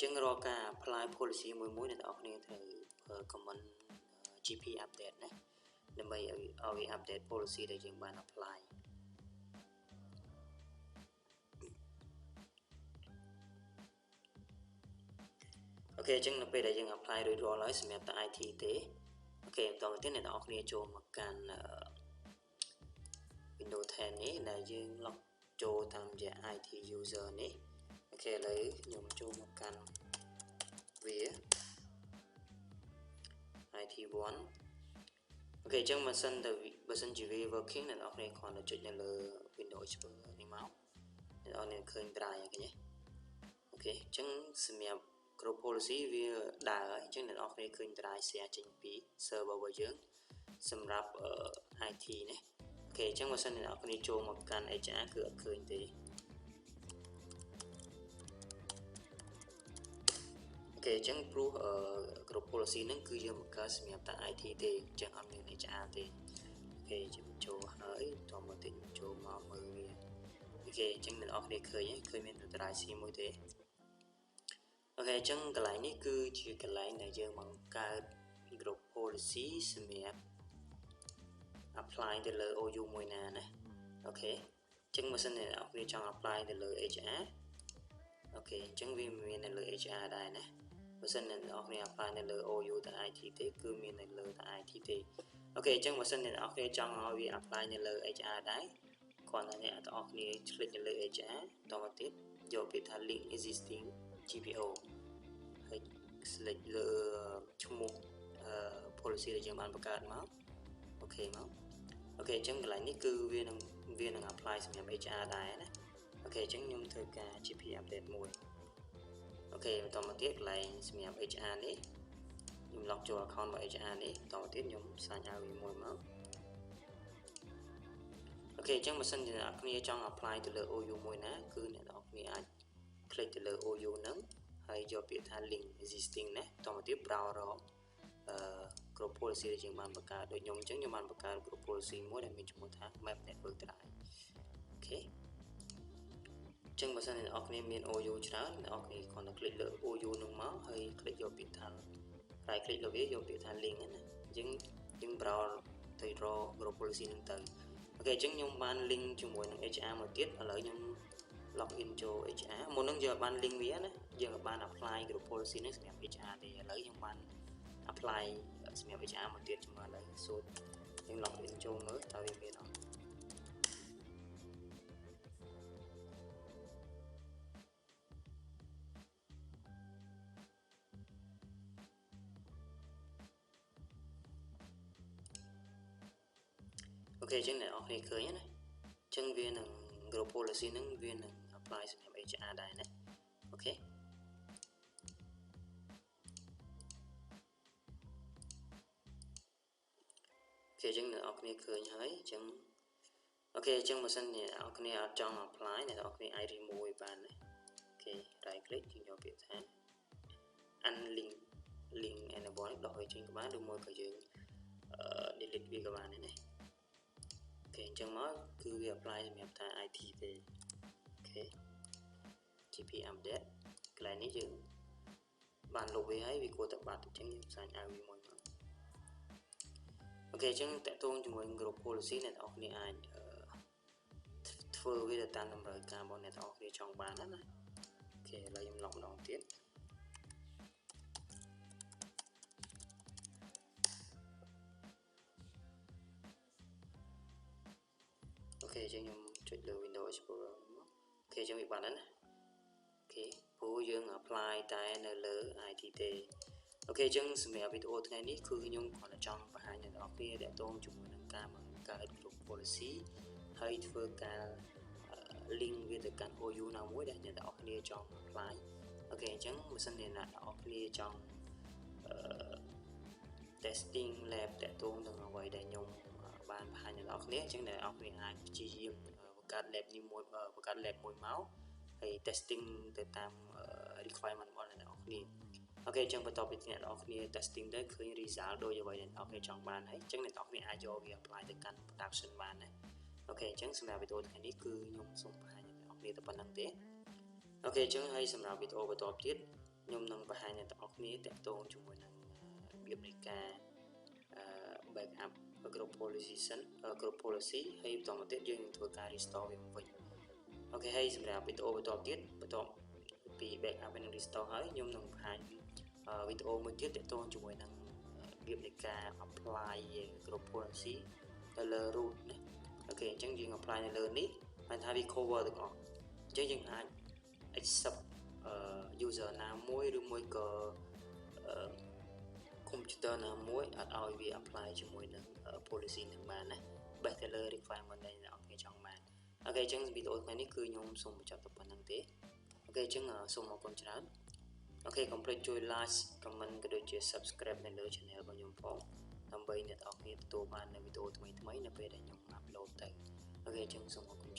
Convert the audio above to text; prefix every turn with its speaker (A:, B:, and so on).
A: ចឹងរកការ apply policy មួយអ្នកនរគ្នាត្រូវ comment GP update ណាដើម្បីឲ្យ update policy ដែលយើងបាន apply ចឹងនៅពេលដែលយើង apply រួចរាល់ហើយសម្រាប់តែ IT ទេបន្តទៅទៀតអ្នកនរគ្នាចូលមកកាន់ Windows 10 នេះដែលយើង log ចូលតាមរយៈ IT user នេះឥឡូវខ្ញុំចូលមកកាន់វា IT1 ចឹងបើសិនជាវា working អ្នកនរគ្នាគ្រាន់តែចុចនៅលើ Windows Explorer នេះមកអ្នកនរគ្នាឃើញ drive អញ្ចឹងសម្រាប់ group policy វាដើរហើយអញ្ចឹងអ្នកនរគ្នាឃើញ drive share ចេញពី server របស់យើងសម្រាប់ IT នេះអញ្ចឹងបើសិនអ្នកនរគ្នាចូលមកកាន់ HR គឺអត់ឃើញទេអញ្ចឹងព្រោះ group policy ហ្នឹងគឺយើងបង្កើតសម្រាប់តែ IT ទេអញ្ចឹងអត់មាន HR ទេខ្ញុំចូលហើយតមកទៀតចូលមកមើលវាអញ្ចឹងអ្នកនរគ្នាឃើញមានតែ drive C មួយទេអញ្ចឹងកន្លែងនេះគឺជាកន្លែងដែលយើងបង្កើត group policy សម្រាប់ apply ទៅលើ OU មួយណាណាអញ្ចឹងបើសិនអ្នកនរគ្នាចង់ apply ទៅលើ HR អញ្ចឹងវាមាននៅលើ HR ដែរណាបើសិនអ្នកនរគ្នា apply នៅលើ OU តែ IT ទេគឺមាននៅលើតែ IT ទេអញ្ចឹងបើសិនអ្នកនរគ្នាចង់ឲ្យវា apply នៅលើ HR ដែរគ្រាន់តែអ្នកនរគ្នា click នៅលើ HR តមកទៀតយកពាក្យថា link existing GPO ហើយ select លើឈ្មោះ policy ដែលយើងបានបង្កើតមកមកអញ្ចឹងកន្លែងនេះគឺវានឹង apply សម្រាប់ HR ដែរណាអញ្ចឹងខ្ញុំធ្វើការ GP update មួយបន្តមកទៀតកន្លែងសម្រាប់ HR នេះខ្ញុំ log ចូល account របស់ HR នេះបន្តមកទៀតខ្ញុំ sign out វាមួយមកអញ្ចឹងបើសិនជាអ្នកនរគ្នាចង់ apply ទៅលើ OU មួយណាគឺអ្នកនរគ្នាអាច click ទៅលើ OU ហ្នឹងហើយយកពាក្យថា link existing ណាបន្តមកទៀត browse រកgroup policy ដែលយើងបានបង្កើតដូចខ្ញុំអញ្ចឹងខ្ញុំបានបង្កើត group policy មួយដែលមានឈ្មោះថា map network drive អញ្ចឹងបើសិនអ្នកនរគ្នាមាន OU ច្រើនអ្នកនរគ្នាគ្រាន់តែ click លើ OU ហ្នឹងមកហើយ click យកពាក្យថា right click លើវាយកពាក្យថា link ណាអញ្ចឹងយើង browse ទៅរក group policy ហ្នឹងទៅអញ្ចឹងខ្ញុំបាន link ជាមួយនឹង HR មួយទៀតឥឡូវខ្ញុំ log in ចូល HR មុនហ្នឹងយើងបាន link វាណាយើងបាន apply group policy នេះសម្រាប់ HR ទេឥឡូវខ្ញុំបាន apply សម្រាប់ HR មួយទៀតជាមួយឥឡូវសួរយើង log in ចូលមើលតើវាមានអត់អញ្ចឹងអ្នកនរគ្នាឃើញណាអញ្ចឹងវានឹង group policy ហ្នឹងវានឹង apply សម្រាប់ HR ដែរណាអញ្ចឹងអ្នកនរគ្នាឃើញហើយអញ្ចឹងអញ្ចឹងបើសិនអ្នកនរគ្នាអត់ចង់ apply អ្នកនរគ្នាអាច remove បានណាright click យើងយកពាក្យថា unlink link enable នេះដោះវាចេញក៏បានឬមួយក៏យើង delete វាក៏បានដែរណាអញ្ចឹងមកគឺវា apply សម្រាប់តែ IT ទេGP update កន្លែងនេះយើងបានលុបវាហើយវាគួរតែបាត់អញ្ចឹងខ្ញុំផ្សាយឲ្យវាមួយមកអញ្ចឹងតកតងជាមួយ group policy អ្នកនរគ្នាអាចធ្វើវាទៅតាមតម្រូវការរបស់អ្នកនរគ្នាចង់បានណាឥឡូវខ្ញុំ log ម្ដងទៀតអញ្ចឹងខ្ញុំចុចលើ Windows Explorer មកអញ្ចឹងវាបានហើយណាព្រោះយើង apply តែនៅលើ IT ទេអញ្ចឹងសម្រាប់វីដេអូថ្ងៃនេះគឺខ្ញុំគ្រាន់តែចង់បង្ហាញអ្នកនរគ្នាទាក់ទងជាមួយនឹងការបង្កើត group policy ហើយធ្វើការ link វាទៅកាន់ OU ណាមួយដែលអ្នកនរគ្នាចង់ apply អញ្ចឹងបើសិនជាអ្នកនរគ្នាចង់testing lab តាក់ទងនឹងអ្វីដែលខ្ញុំបានបង្ហាញអ្នកនរគ្នាអញ្ចឹងអ្នកនរគ្នាអាចព្យាយាមបង្កើត lab នេះមួយបង្កើត lab មួយមកហើយ testing ទៅតាម requirement របស់អ្នកនរគ្នាអញ្ចឹងបន្ទាប់ពីអ្នកនរគ្នា testing ទៅឃើញ result ដូចអ្វីដែលអ្នកនរគ្នាចង់បានហើយអញ្ចឹងអ្នកនរគ្នាអាចយកវា apply ទៅកាន់ production បានណាអញ្ចឹងសម្រាប់វីដេអូថ្ងៃនេះគឺខ្ញុំសូមបង្ហាញអ្នកនរគ្នាតែប៉ុណ្្នឹងទេអញ្ចឹងហើយសម្រាប់វីដេអូបន្តទៀត ខ្ញុំនឹងបង្ហាញអ្នកទាំងអស់គ្នាតាក់ទងជាមួយនឹងរបៀបនៃការ backup group policy ហើយបន្តមកទៀតយើងនឹងធ្វើការ restore វាវិញអូខេហើយសម្រាប់វីដេអូបន្តទៀតបន្ទាប់ពី backup និង restore ហើយខ្ញុំនឹងបង្ហាញវីដេអូមួយទៀតតាក់ទងជាមួយនឹងរបៀបនៃការ apply group policy ទៅលើ root ណាអូខេអញ្ចឹងយើង apply នៅលើនេះបានថាវា cover ទាំងអស់អញ្ចឹងយើងអាច accept user ណាមួយឬមួយក៏ computer ណាមួយអត់ឲ្យវា apply ជាមួយនឹង policy នឹងបានណាបេះទៅលើ requirement ដែលអ្នកនរគ្នាចង់បានអូខេអញ្ចឹងវីដេអូថ្ងៃនេះគឺខ្ញុំសូមបញ្ចប់តែប៉ុណ្្នឹងទេអូខេអញ្ចឹងសូមអរគុណច្រើនអូខេកុំភ្លេចជួយ like comment ក៏ដូចជា subscribe នៅលើ channel របស់ខ្ញុំផងដើម្បីអ្នកនរគ្នាទទួលបាននៅវីដេអូថ្មីៗនៅពេលដែលខ្ញុំ upload ទៅអូខេអញ្ចឹងសូមអរគុណ